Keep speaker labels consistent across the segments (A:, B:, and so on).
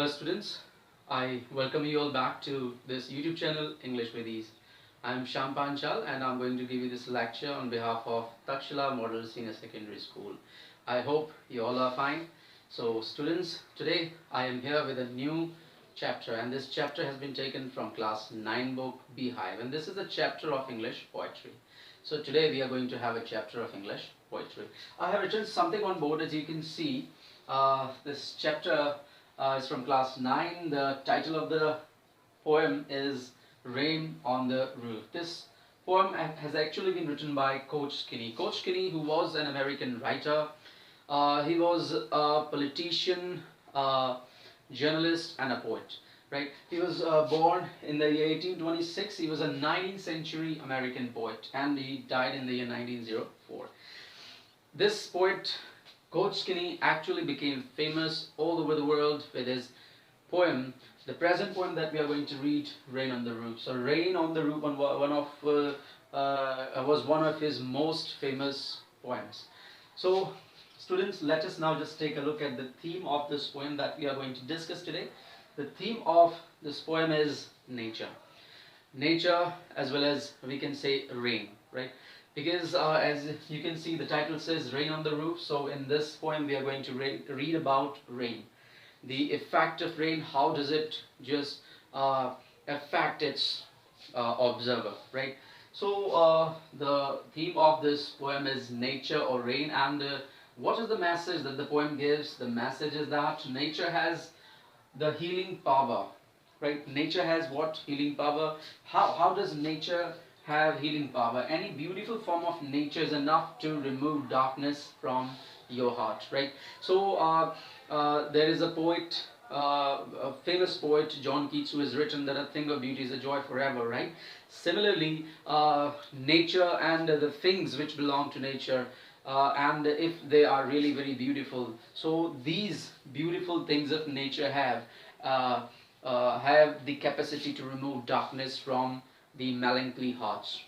A: Hello students, I welcome you all back to this YouTube channel English with Ease. I am Shyam Panchal and I am going to give you this lecture on behalf of Taksh-shila Model Senior Secondary School. I hope you all are fine. So students, today I am here with a new chapter, and this chapter has been taken from class 9 book Beehive, and this is a chapter of English poetry. So today we are going to have a chapter of English poetry. I have written something on board, as you can see. This chapter is from class 9. The title of the poem is Rain on the Roof. This poem has actually been written by Coach Skinny. Coach Skinny, who was an American writer. He was a politician, journalist and a poet. Right? He was born in the year 1826. He was a 19th century American poet, and he died in the year 1904. This poet, Coach Skinny, actually became famous all over the world with his poem, the present poem that we are going to read, Rain on the Roof. So Rain on the Roof was one of his most famous poems. So students, let us now just take a look at the theme of this poem that we are going to discuss today. The theme of this poem is nature. Nature, as well as we can say rain, right? Because as you can see, the title says Rain on the Roof. So in this poem we are going to read about rain. The effect of rain, how does it just affect its observer, right? So the theme of this poem is nature or rain, and what is the message that the poem gives? The message is that nature has the healing power, right? Nature has what? Healing power. How does nature have healing power? Any beautiful form of nature is enough to remove darkness from your heart, right? So there is a poet, a famous poet, John Keats, who has written that a thing of beauty is a joy forever, right? Similarly, nature and the things which belong to nature, and if they are really very beautiful, so these beautiful things of nature have the capacity to remove darkness from the melancholy hearts,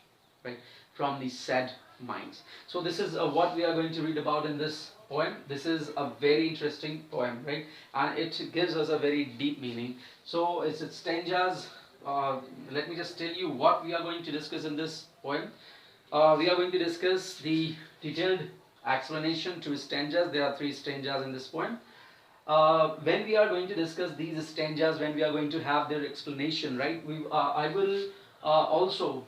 A: right? From the sad minds. So this is what we are going to read about in this poem. This is a very interesting poem, right? And it gives us a very deep meaning. So it's stanzas. Let me just tell you what we are going to discuss in this poem. We are going to discuss the detailed explanation to stanzas. There are 3 stanzas in this poem. When we are going to discuss these stanzas, when we are going to have their explanation, right, I will also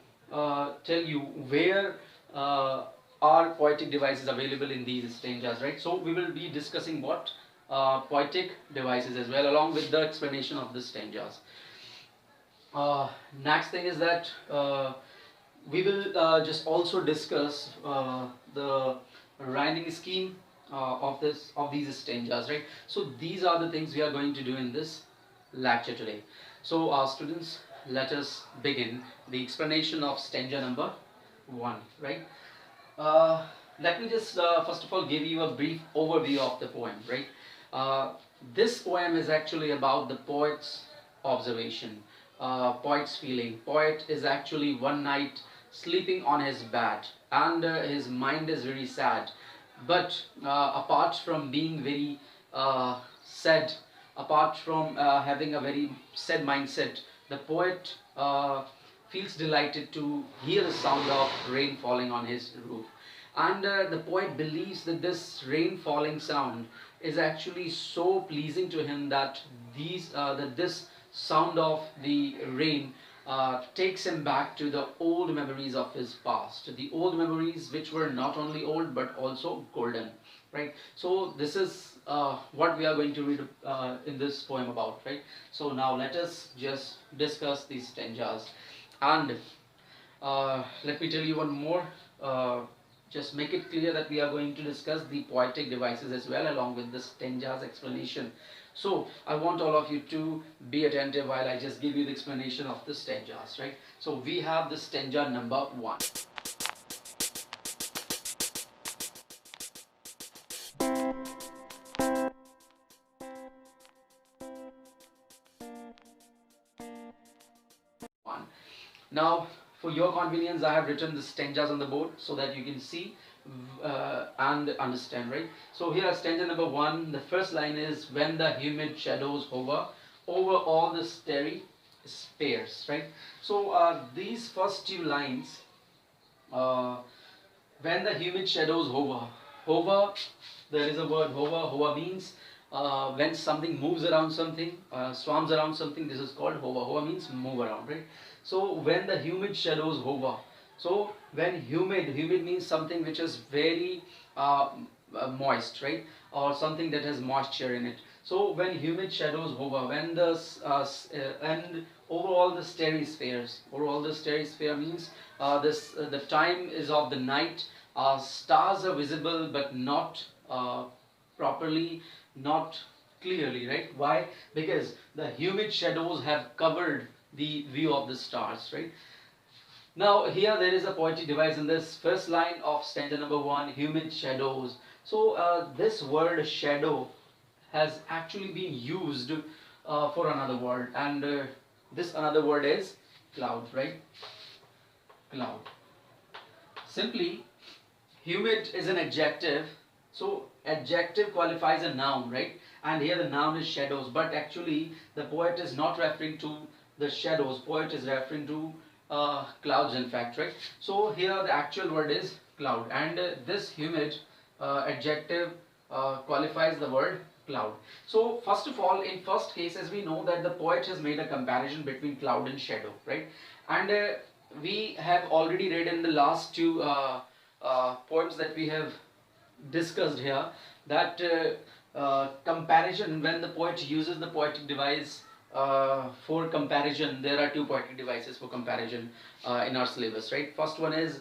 A: tell you where are poetic devices available in these stanzas, right? So we will be discussing what poetic devices as well, along with the explanation of the stanzas. Next thing is that we will just also discuss the rhyming scheme of these stanzas, right? So these are the things we are going to do in this lecture today. So students, let us begin the explanation of stanza number 1, right? Let me just first of all give you a brief overview of the poem, right? This poem is actually about the poet's observation, poet's feeling. Poet is actually one night sleeping on his bed, and his mind is very sad. But apart from being very sad, apart from having a very sad mindset, the poet feels delighted to hear the sound of rain falling on his roof. And the poet believes that this rain falling sound is actually so pleasing to him that this sound of the rain takes him back to the old memories of his past, the old memories which were not only old but also golden, right? So this is what we are going to read in this poem about, right? So now let us just discuss these stanzas, and let me tell you one more. Just make it clear that we are going to discuss the poetic devices as well, along with the stanzas explanation. So I want all of you to be attentive while I just give you the explanation of the stanzas, right? So we have the stanza number 1. Now, for your convenience, I have written the stanzas on the board so that you can see and understand, right? So here stanza number 1, the first line is, when the humid shadows hover over all the starry spheres, right? So these first two lines, uh, when the humid shadows hover, there is a word hover means when something moves around something, swarms around something, this is called hover means move around, right? So when the humid shadows hover, so when humid means something which is very moist, right? Or something that has moisture in it. So when humid shadows hover, when the and over all the starry spheres, over all the starry sphere means the time is of the night. Stars are visible but not properly, not clearly, right? Why? Because the humid shadows have covered the view of the stars, right? Now here there is a poetic device in this first line of stanza number 1, humid shadows. So this word shadow has actually been used for another word, and this another word is cloud, right? Cloud. Simply, humid is an adjective, so adjective qualifies a noun, right? And here the noun is shadows, but actually the poet is not referring to the shadows, poet is referring to clouds in fact, right? So here the actual word is cloud, and this humid adjective qualifies the word cloud. So first of all, in first case, as we know that the poet has made a comparison between cloud and shadow, right? And we have already read in the last two poems that we have discussed here that comparison, when the poet uses the poetic device for comparison, there are two poetic devices for comparison in our syllabus, right? First one is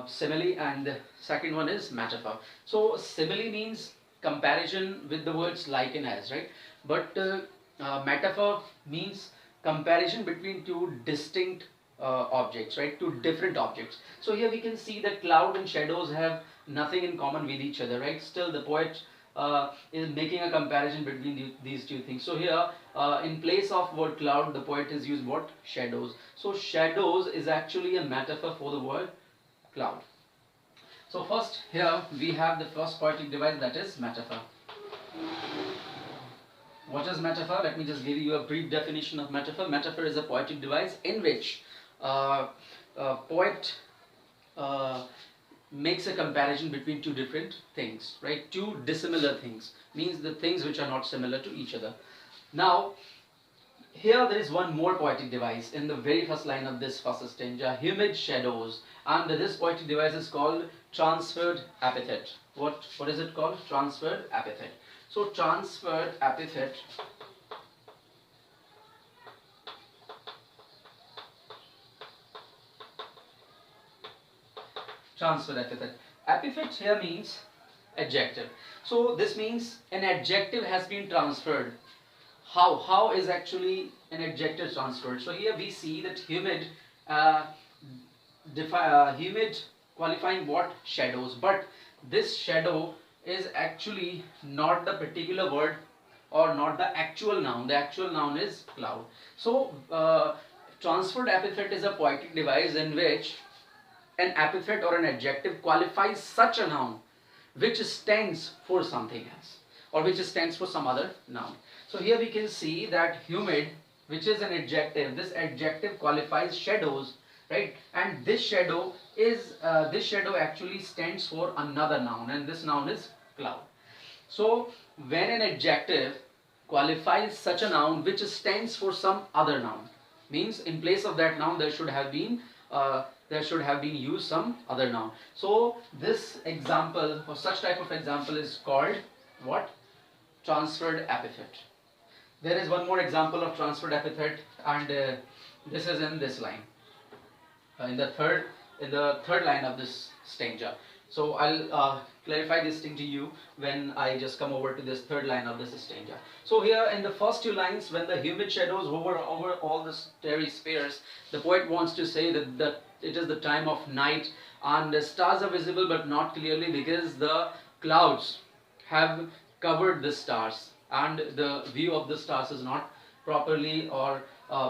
A: simile and the second one is metaphor. So simile means comparison with the words like and as, right? But metaphor means comparison between two distinct objects, right? Two different objects. So here we can see that cloud and shadows have nothing in common with each other, right? Still the poet is making a comparison between these two things. So here in place of word cloud, the poet has used what? Shadows. So shadows is actually a metaphor for the word cloud. So first here we have the first poetic device, that is metaphor. What is metaphor? Let me just give you a brief definition of metaphor. Metaphor is a poetic device in which poet makes a comparison between two different things, right? Two dissimilar things, means the things which are not similar to each other. Now, here there is one more poetic device in the very first line of this first stanza, humid shadows, and this poetic device is called transferred epithet. What is it called? Transferred epithet. So transferred epithet Epithet here means adjective. So this means an adjective has been transferred. How is actually an adjective transferred? So here we see that humid humid qualifying what? Shadows. But this shadow is actually not the particular word or not the actual noun. The actual noun is cloud. So transferred epithet is a poetic device in which an epithet or an adjective qualifies such a noun which stands for something else or which stands for some other noun. So here we can see that humid, which is an adjective, this adjective qualifies shadows, right? And this shadow actually stands for another noun, and this noun is cloud. So when an adjective qualifies such a noun which stands for some other noun, means in place of that noun there should have been used some other noun. So this example or such type of example is called what? Transferred epithet. There is one more example of transferred epithet, and this is in this line, in the third line of this stanza. So I'll clarify this thing to you when I just come over to this third line of this stanza. So here in the first two lines, when the humid shadows hover over all the starry spheres, the poet wants to say that it is the time of night and the stars are visible but not clearly because the clouds have covered the stars and the view of the stars is not properly or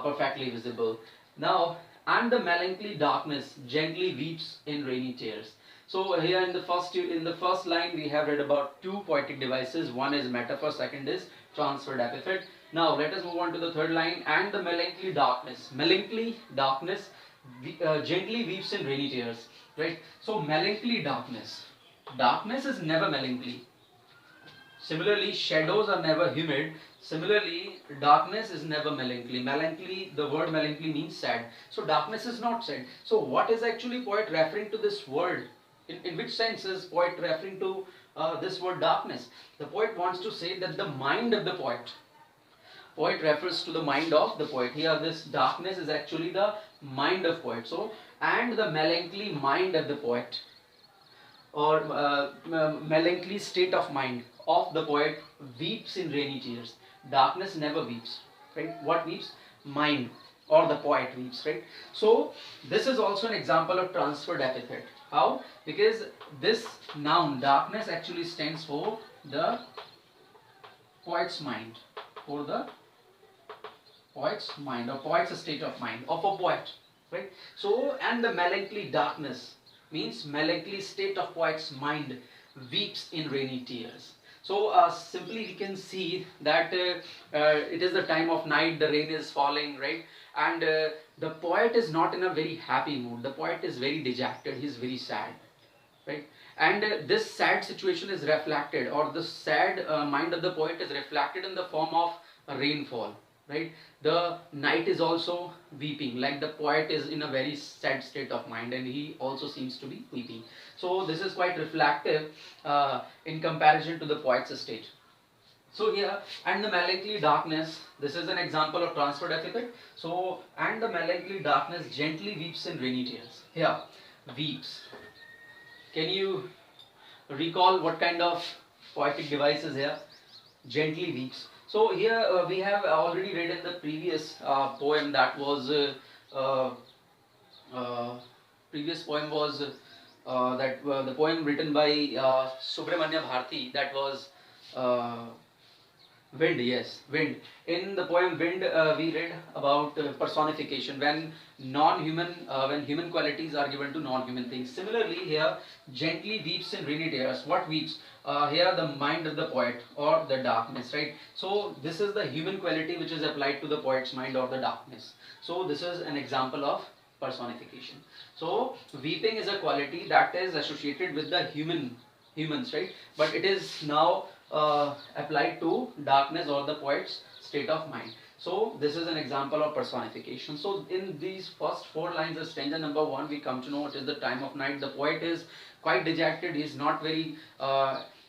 A: perfectly visible. Now, and the melancholy darkness gently weeps in rainy tears. So here in the first line we have read about two poetic devices. One is metaphor, second is transferred epithet. Now let us move on to the third line. And the melancholy darkness. Melancholy darkness gently weeps in rainy tears. Right? So melancholy darkness. Darkness is never melancholy. Similarly, shadows are never humid. Similarly, darkness is never melancholy. Melancholy, the word melancholy means sad. So darkness is not sad. So what is actually poet referring to this word? In which sense is poet referring to this word darkness? The poet wants to say that the mind of the poet refers to the mind of the poet. Here this darkness is actually the mind of poet. So, and the melancholy mind of the poet, or melancholy state of mind of the poet weeps in rainy tears. Darkness never weeps, right? What weeps? Mind, or the poet weeps, right? So this is also an example of transferred epithet. How? Because this noun darkness actually stands for the poet's mind, for the poet's mind, or poet's state of mind of a poet, right? So, and the melancholy darkness means melancholy state of poet's mind weeps in rainy tears. So simply we can see that it is the time of night, the rain is falling, right? And the poet is not in a very happy mood. The poet is very dejected, he is very sad, right? And this sad situation is reflected, or the sad mind of the poet is reflected in the form of rainfall, right? The night is also weeping, like the poet is in a very sad state of mind, and he also seems to be weeping. So this is quite reflective in comparison to the poet's state. So here, and the melancholy darkness, this is an example of transferred epithet. So, and the melancholy darkness gently weeps in rainy tears. Here, weeps. Can you recall what kind of poetic device is here? Gently weeps. So here we have already read in the previous poem, that was previous poem was the poem written by Subramanya Bharati, that was Wind. Yes, wind. In the poem Wind, we read about personification, when when human qualities are given to non-human things. Similarly, here gently weeps in rainy tears. What weeps? Here the mind of the poet, or the darkness, right? So this is the human quality which is applied to the poet's mind, or the darkness. So this is an example of personification. So weeping is a quality that is associated with the humans, right? But it is now applied to darkness, or the poet's state of mind. So this is an example of personification. So in these first four lines of stanza number 1, we come to know it is the time of night. The poet is quite dejected. He is not very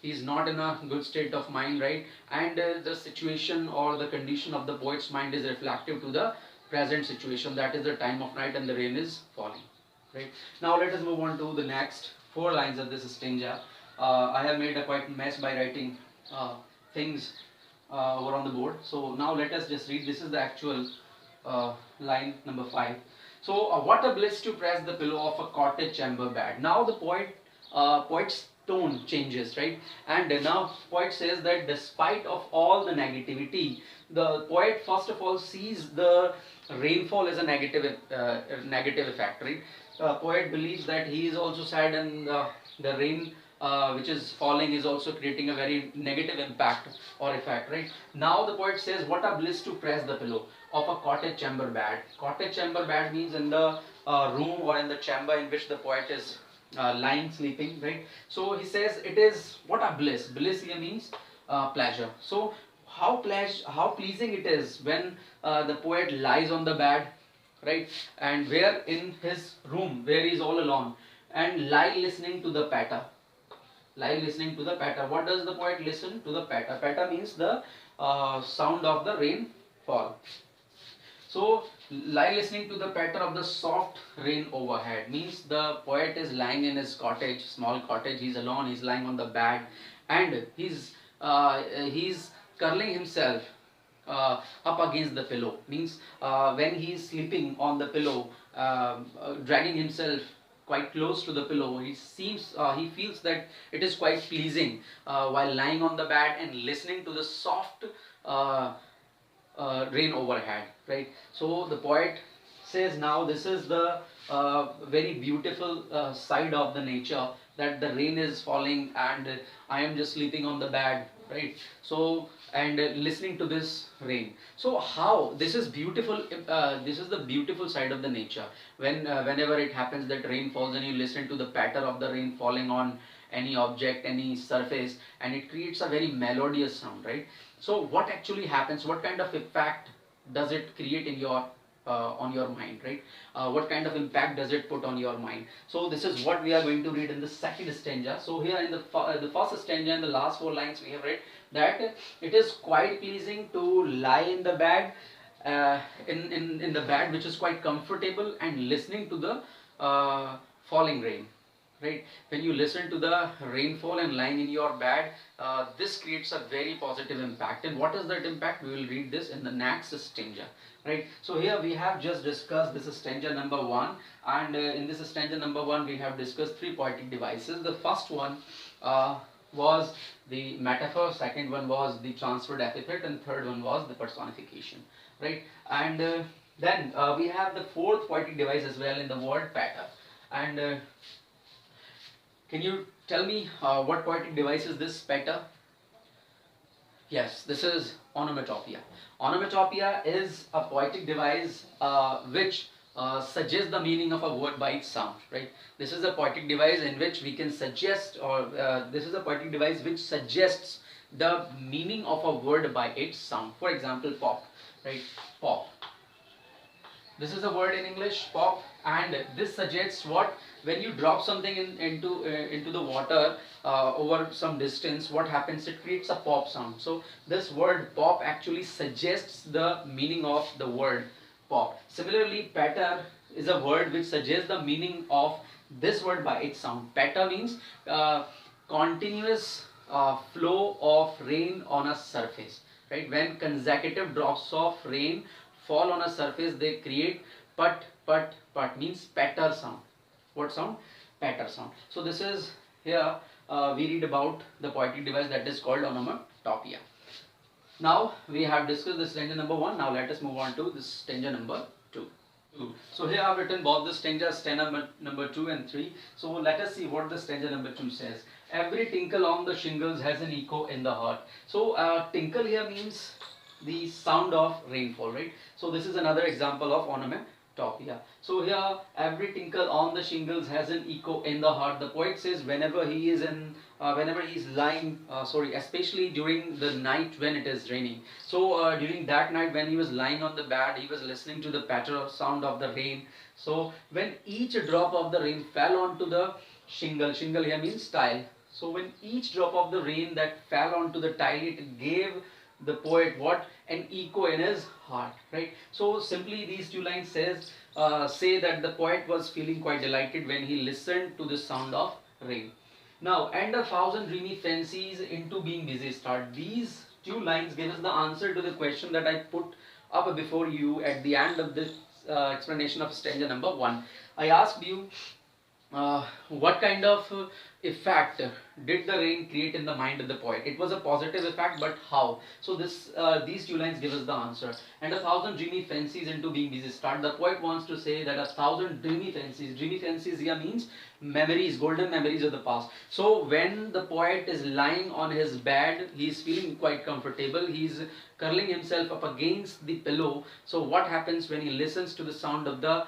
A: he's not in a good state of mind, right? And the situation or the condition of the poet's mind is reflective to the present situation, that is the time of night and the rain is falling, right? Now let us move on to the next four lines of this stanza. I have made a quite mess by writing things over on the board. So now let us just read. This is the actual line number 5. So what a bliss to press the pillow of a cottage chamber bed. Now the poet's tone changes, right? And now poet says that despite of all the negativity, the poet first of all sees the rainfall as a negative effect, right? Poet believes that he is also sad, and the rain which is falling is also creating a very negative impact or effect, right? Now the poet says, what a bliss to press the pillow of a cottage chamber bed. Cottage chamber bed means in the room or in the chamber in which the poet is lying, sleeping, right? So he says it is, what a bliss. Bliss here means pleasure. So how pleasing it is when the poet lies on the bed, right? And where in his room, where he is all alone, and lie listening to the patter. Lie listening to the patter. What does the poet listen to? The patter. Patter means the sound of the rain fall. So lie listening to the patter of the soft rain overhead means the poet is lying in his cottage, small cottage. He's alone. He's lying on the bed, and he's curling himself up against the pillow. Means when he's sleeping on the pillow, dragging himself quite close to the pillow, he feels that it is quite pleasing while lying on the bed and listening to the soft rain overhead, right? So the poet says, now this is the very beautiful side of the nature, that the rain is falling and I am just sleeping on the bed right? So, and listening to this rain. So how this is beautiful, this is the beautiful side of the nature. Whenever it happens that rain falls and you listen to the patter of the rain falling on any object, any surface, and it creates a very melodious sound, right? So what actually happens, what kind of effect does it create in your on your mind, right? What kind of impact does it put on your mind? So this is what we are going to read in the second stanza. So here in the first stanza, in the last 4 lines, we have read that it is quite pleasing to lie in the bed, in the bed which is quite comfortable, and listening to the falling rain, right? When you listen to the rainfall and lying in your bed, this creates a very positive impact. And what is that impact? We will read this in the next stanza, right? So here we have just discussed this is stanza number 1, and in this stanza number 1 we have discussed 3 poetic devices. The first one was the metaphor, second one was the transferred epithet, and third one was the personification, right? And then we have the fourth poetic device as well in the word patter. And can you tell me what poetic device is this patter? Yes, this is onomatopoeia. Onomatopoeia is a poetic device which suggests the meaning of a word by its sound, right? This is a poetic device in which we can suggest, or this is a poetic device which suggests the meaning of a word by its sound. For example, pop, right? Pop. This is a word in English, pop, and this suggests what? When you drop something into the water over some distance, what happens? It creates a pop sound. So this word pop actually suggests the meaning of the word pop. Similarly, patter is a word which suggests the meaning of this word by its sound. Patter means continuous flow of rain on a surface, right? When consecutive drops of rain fall on a surface, they create pat, means patter sound. What sound? Patter sound. So this is here we read about the poetic device that is called onomatopoeia. Now we have discussed the stanza number 1. Now let us move on to this stanza number 2. So here I have written both the stanzas, stanza number 2 and 3. So let us see what the stanza number 2 says. Every tinkle on the shingles has an echo in the heart. So tinkle here means the sound of rainfall, right? So this is another example of onomatopoeia. So here, every tinkle on the shingles has an echo in the heart. The poet says whenever he is lying, especially during the night when it is raining. So during that night when he was lying on the bed, he was listening to the patter sound of the rain. So when each drop of the rain fell onto the shingle here means tile. So when each drop of the rain that fell onto the tile, it gave the poet what? An echo in his heart, right? So simply these 2 lines say that the poet was feeling quite delighted when he listened to the sound of rain. Now, and 1,000 dreamy fancies into being busy start. These 2 lines give us the answer to the question that I put up before you at the end of this explanation of stanza number 1. I asked you what kind of effect did the rain create in the mind of the poet? It was a positive effect, but how? So these 2 lines give us the answer. And 1,000 dreamy fancies into being busy start. The poet wants to say that 1,000 dreamy fancies here means memories, golden memories of the past. So when the poet is lying on his bed, he is feeling quite comfortable. He is curling himself up against the pillow. So what happens when he listens to the sound of the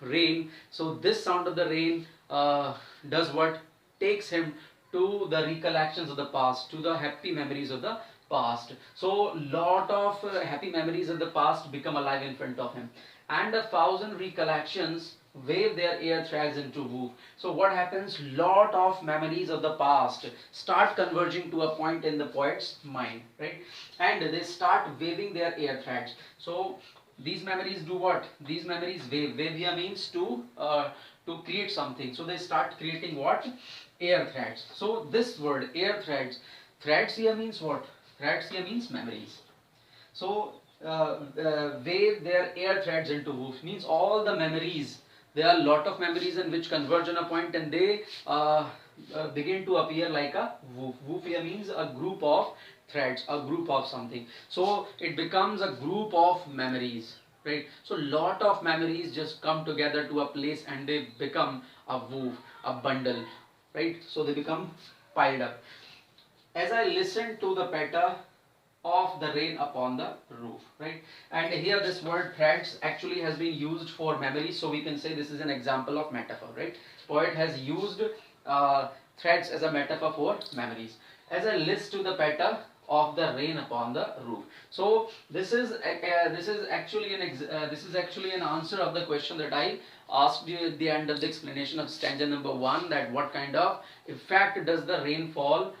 A: rain? So this sound of the rain does what? Takes him to the recollections of the past, to the happy memories of the past. So lot of happy memories of the past become alive in front of him, and 1,000 recollections wave their air threads into woof. So what happens? Lot of memories of the past start converging to a point in the poet's mind, right? And they start waving their air threads. So these memories do what? These memories wave. Wave here means to create something. So they start creating what? Air threads. So this word air threads. Threads here means what? Threads here means memories. So wave their air threads into woof means all the memories. There are a lot of memories in which converge on a point, and they begin to appear like a woof. Woof here means a group of threads, a group of something. So it becomes a group of memories, right? So lot of memories just come together to a place and they become a woof, a bundle, right? So they become piled up. as I listen to the patter of the rain upon the roof, right? And here this word threads actually has been used for memory, so we can say this is an example of metaphor, right? Poet has used threads as a metaphor for memories. As I listen to the patter of the rain upon the roof. So this is actually an answer of the question that I asked you at the end of the explanation of stanza number 1, that what kind of effect does the rainfall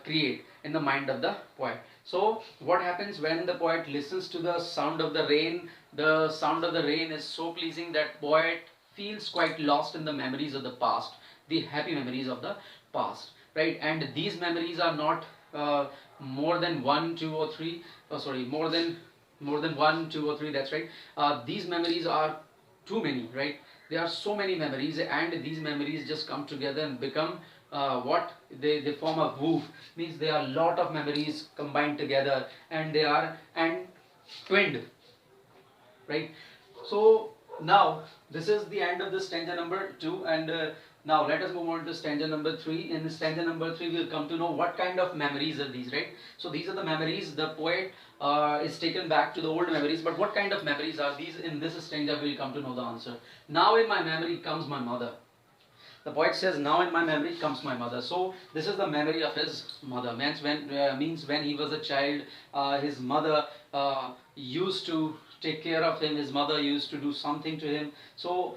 A: create in the mind of the poet. So what happens when the poet listens to the sound of the rain? The sound of the rain is so pleasing that poet feels quite lost in the memories of the past, the happy memories of the past, right? And these memories are not more than 1, 2 or 3, more than 1, 2 or 3, that's right. These memories are too many, right? There are so many memories, and these memories just come together and become what they form a woof. Means there are a lot of memories combined together, and they are and twinned, right? So now this is the end of the stanza number 2, and now let us move on to stanza number 3. In stanza number 3 we'll come to know what kind of memories are these, right? So these are the memories. The poet is taken back to the old memories, but what kind of memories are these? In this stanza we'll come to know the answer. Now in my memory comes my mother. The poet says, now in my memory comes my mother. So this is the memory of his mother. Means when he was a child, his mother used to take care of him. His mother used to do something to him. So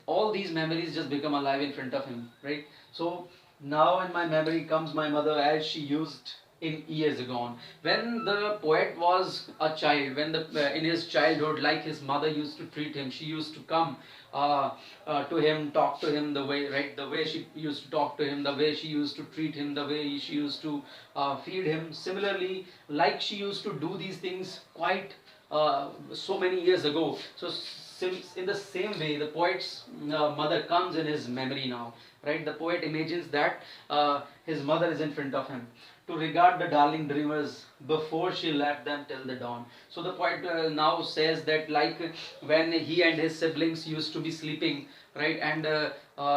A: all these memories just become alive in front of him, right? So now in my memory comes my mother as she used in years agone. When the poet was a child, when in his childhood, like his mother used to treat him, she used to come to him, talk to him the way, right? The way she used to talk to him, the way she used to treat him, the way she used to feed him. Similarly, like she used to do these things quite so many years ago. So in the same way, the poet's mother comes in his memory now, right? The poet imagines that his mother is in front of him, to regard the darling dreamers before she left them till the dawn. So the poet now says that, like when he and his siblings used to be sleeping, right, and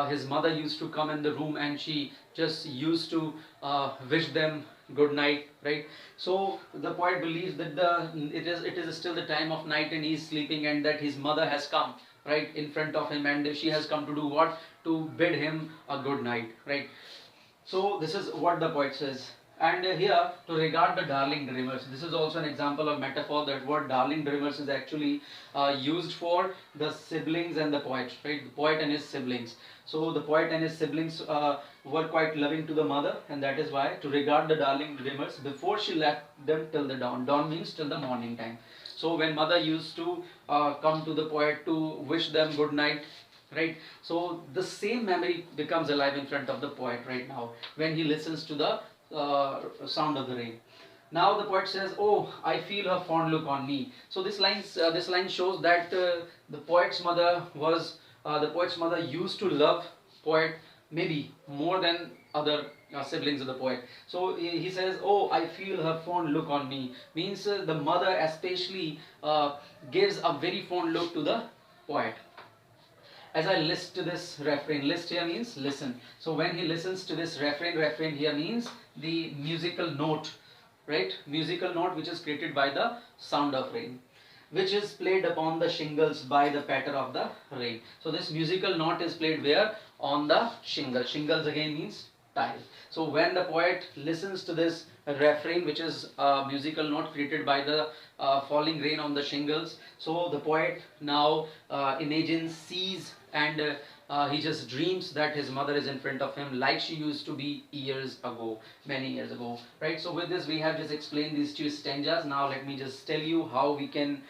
A: his mother used to come in the room and she just used to wish them good night, right? So the poet believes that it is still the time of night and he is sleeping, and that his mother has come right in front of him, and she has come to do what? To bid him a good night, right? So this is what the poet says. And here, to regard the darling dreamers, this is also an example of metaphor. That word darling dreamers is actually used for the siblings and the poet, right? The poet and his siblings. So the poet and his siblings were quite loving to the mother, and that is why to regard the darling dreamers before she left them till the dawn. Dawn means till the morning time. So when mother used to come to the poet to wish them good night, right? So the same memory becomes alive in front of the poet right now when he listens to the sound of the rain. Now the poet says, "Oh, I feel her fond look on me." So this line shows that the poet's mother used to love poet maybe more than other siblings of the poet. So he says, "Oh, I feel her fond look on me." Means the mother especially gives a very fond look to the poet. As I list to this refrain, list here means listen. So when he listens to this refrain here means the musical note, right? Musical note which is created by the sound of rain, which is played upon the shingles by the patter of the rain. So this musical note is played where? On the shingle. Shingles again means tile. So when the poet listens to this refrain, which is a musical note created by the falling rain on the shingles, so the poet now imagines, sees, and he just dreams that his mother is in front of him like she used to be years ago, many years ago, right? So with this we have just explained these two stanzas. Now let me just tell you how we can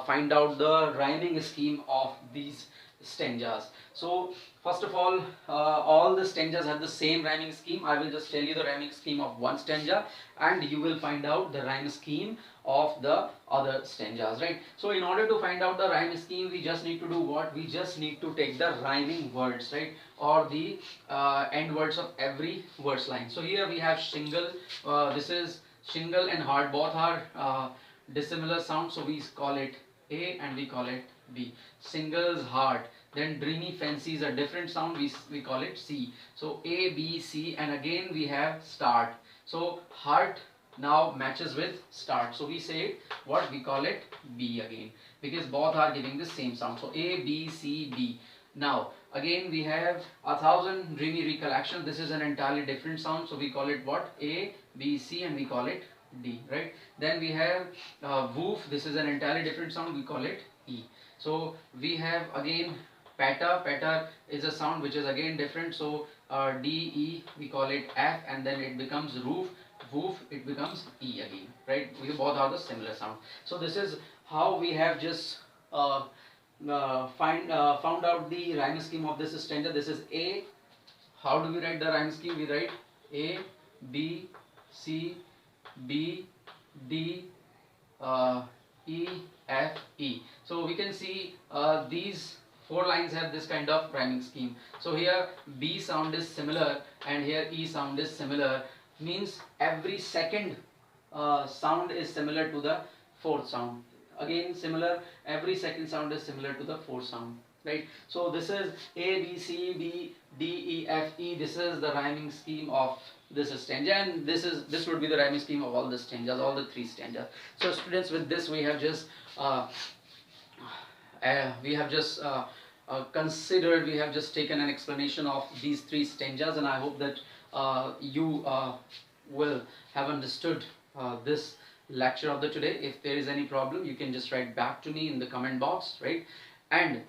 A: find out the rhyming scheme of these stanzas. So first of all the stanzas have the same rhyming scheme. I will just tell you the rhyming scheme of one stanza, and you will find out the rhyme scheme of the other stanzas, right? So in order to find out the rhyme scheme, we just need to do what? We just need to take the rhyming words, right? Or the end words of every verse line. So here we have shingle. This is shingle and hard. Both are dissimilar sounds, so we call it A and we call it B. Shingles, hard. Then dreamy fancy is a different sound, we call it C. So A, B, C, and again we have start. So heart now matches with start. So we say what? We call it B again, because both are giving the same sound. So A, B, C, B. Now again we have a thousand dreamy recollection. This is an entirely different sound. So we call it what? A, B, C, and we call it D, right? Then we have woof. This is an entirely different sound. We call it E. So we have again patter. Patter is a sound which is again different. So D, E, we call it F, and then it becomes roof. Woof, it becomes E again, right? We both are the similar sound. So this is how we have just found out the rhyme scheme of this stanza. This is A. How do we write the rhyme scheme? We write A, B, C, B, D, E, F, E. So we can see these four lines have this kind of rhyming scheme. So here B sound is similar and here E sound is similar. Means every second sound is similar to the fourth sound. Again similar, every second sound is similar to the fourth sound, right? So this is A, B, C, B, D, E, F, E. This is the rhyming scheme of this stanza, and this would be the rhyming scheme of all the stanzas, all the three stanzas. So students, with this we have just considered, we have just taken an explanation of these three stanzas, and I hope that you will have understood this lecture of the today. If there is any problem, you can just write back to me in the comment box, right? And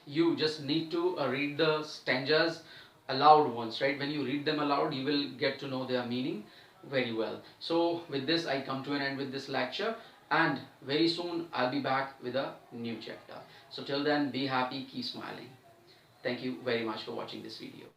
A: you just need to read the stanzas aloud once, right? When you read them aloud, you will get to know their meaning very well. So with this, I come to an end with this lecture, and very soon I'll be back with a new chapter. So till then, be happy, keep smiling. Thank you very much for watching this video.